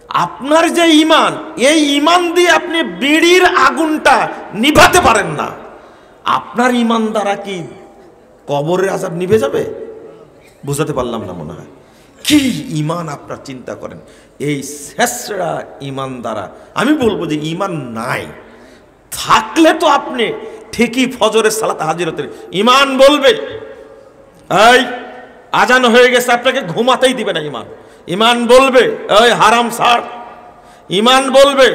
আপনার যে ঈমান, এই ঈমান দিয়ে আপনি বিড়ির আগুনটা নিভাতে পারেন না। আপনার ঈমান দ্বারা কি কবরের আযাব নিভে যাবে? বুঝাতে পারলাম না মনে হয়। কি ঈমান আপনার চিন্তা করেন। এই শেষরা ঈমান দ্বারা আমি বলবো যে ঈমান নাই। থাকলে তো আপনি ঠিকই ফজরের সালাতে হাজির হতেন। ঈমান বলবে এই আজান হয়ে গেছে, আপনাকে ঘুমাতেই দিবে না। ঈমান বলবে এই হারাম ছাড়। ঈমান বলবে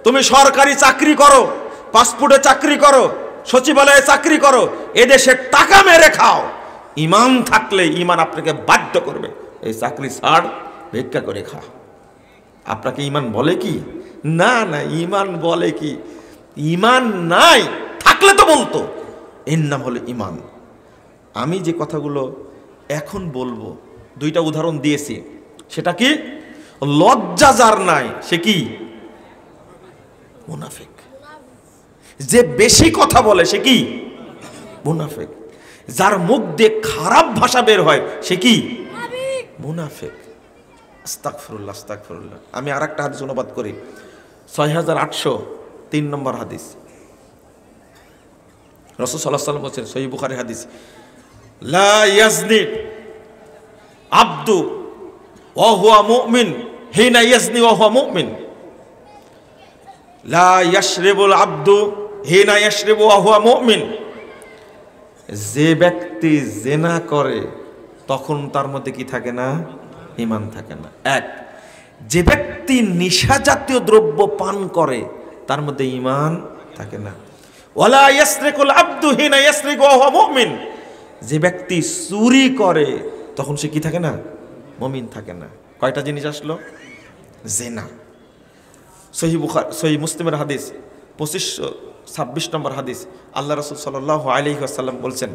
তুমি সরকারি চাকরি করো, পাসপোর্টে চাকরি করো, সচিবালয়ে চাকরি করো, এদেশে টাকা মেরে খাও। ঈমান থাকলে ঈমান আপনাকে বাধ্য করবে এই চাকরি ছাড়, ভিক্ষা করে খা। আপনাকে ঈমান বলে কি? না না, ঈমান বলে কি? ঈমান নাই, থাকলে তো বলতো। এর নাম হলো ঈমান। আমি যে কথাগুলো এখন বলবো, দুইটা উদাহরণ দিয়েছি। সেটা কি? লজ্জা যার নাই সে কি? মুনাফিক। যে বেশি কথা বলে সে কি? মুনাফিক। যার মুখ দিয়ে খারাপ ভাষা বের হয় সে কি? মুনাফিক। আস্তাগফিরুল্লাহ, আস্তাগফিরুল্লাহ। আমি আরেকটা হাদিস অনুবাদ করি, 6803 নম্বর হাদিস। রাসূল সাল্লাল্লাহু আলাইহি ওয়াসাল্লাম বলেছেন, সহিহ বুখারী হাদিস, লা ইয়াজনি আবদু ওয়া হুয়া মুমিন হিনা ইয়াজনি ওয়া হুয়া মুমিন। লা ইয়াশরিবুল আবদু হিনা ইয়াশরিবু ওয়া হুয়া মুমিন। যে ব্যক্তি জিনা করে তখন তার মধ্যে কি থাকে না? ঈমান থাকে না। এক, যে ব্যক্তি নেশা জাতীয় দ্রব্য পান করে তার মধ্যে ঈমান থাকে না। ওয়ালা ইয়াসরিকুল আবদু হিনা ইয়াসরিকু ওয়া হুয়া মুমিন। যে ব্যক্তি চুরি করে তখন সে কি থাকে না? মুমিন থাকে না। কয়টা জিনিস আসলো? জিনা। সহিহ বুখারী, সহিহ মুসলিমের হাদিস 2526 নম্বর হাদিস। আল্লাহ রাসূল সাল্লাল্লাহু আলাইহি ওয়াসাল্লাম বলছেন,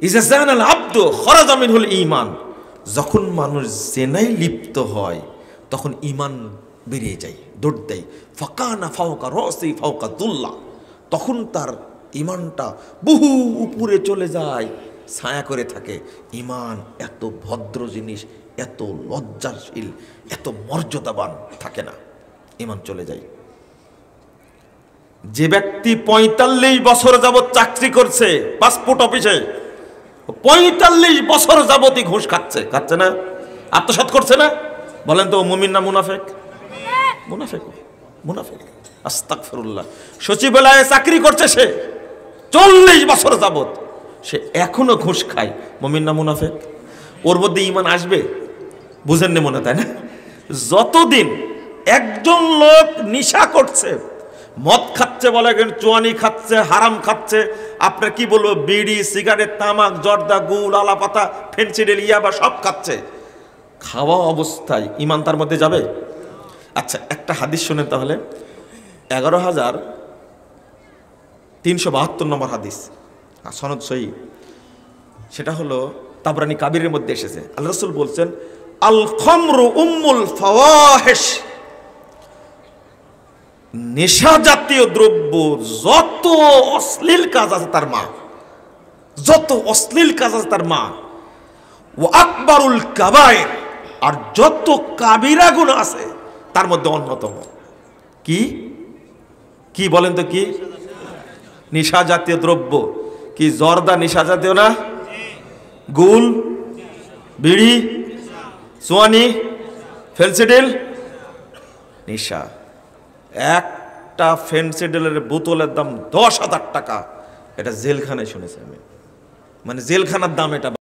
ইজা জানাল আবদু খরাজা মিনহুল ঈমান। যখন মানুষ জেনায় লিপ্ত হয় তখন ঈমান বেরিয়ে যায়, দৌড় দেয়। ফাকানা ফাওকা রাসি ফাওকা দুল্লা। তখন তার ঈমানটা বহু উপরে চলে যায়, ছায়া করে থাকে। ঈমান এত ভদ্র জিনিস, এত লজ্জাশীল, এত মর্যাদাবান থাকে না, ঈমান চলে যায়। যে ব্যক্তি 45 বছর যাবত চাকরি করছে পাসপোর্ট অফিসে, 45 বছর যাবতই ঘুষ খাচ্ছে, খাচ্ছে না? আত্মসাৎ করছে না? বলেন তো মুমিন না মুনাফিক? মুনাফিক, মুনাফিক। আস্তাগফিরুল্লাহ। সচিবালয়ে চাকরি করছে সে 40 বছর যাবত, সে এখনো ঘুষ খায়, মুমিন না মুনাফিক? ওর মধ্যে ঈমান আসবে? বুঝেননি মনে, তাই না? যতদিন একজন লোক নেশা করছে, মদ খাচ্ছে, বলে চুয়ানি খাচ্ছে, হারাম খাচ্ছে, আপনার কি বলবো, বিড়ি, সিগারেট, তামাক, জর্দা, গুল, আলাপাতা, ফেন্সিডিল, ইয়াবা সব খাচ্ছে, খাওয়া অবস্থায় ঈমান তার মধ্যে যাবে? আচ্ছা, একটা হাদিস শুনেন তাহলে। 11372 নম্বর হাদিস, সনদ সহিহ। সেটা হলো তাবরানী কাবিরের মধ্যে এসেছে। আল্লাহ রাসূল বলছেন, আল খামরু উম্মুল ফাওয়াহিশ। নেশা জাতীয় দ্রব্য, যত অশ্লীল কাজ আছে তার মা, যত অশ্লীল কাজ আছে তার মা। ওয়া আকবারুল কাবায়ের, আর যত কাবিরা গুনাহ আছে তার মধ্যে অন্যতম। কি কি বলেন তো? কি নেশা জাতীয় দ্রব্য? কি জর্দা নেশা জাতীয় না? গুল, বিড়ি, চুয়ানি, ফেন্সিডিল নেশা। একটা ফেন্সিডিলের বোতলের দাম 10,000 টাকা। এটা জেলখানায় শুনেছি আমি, মানে জেলখানার দাম এটা।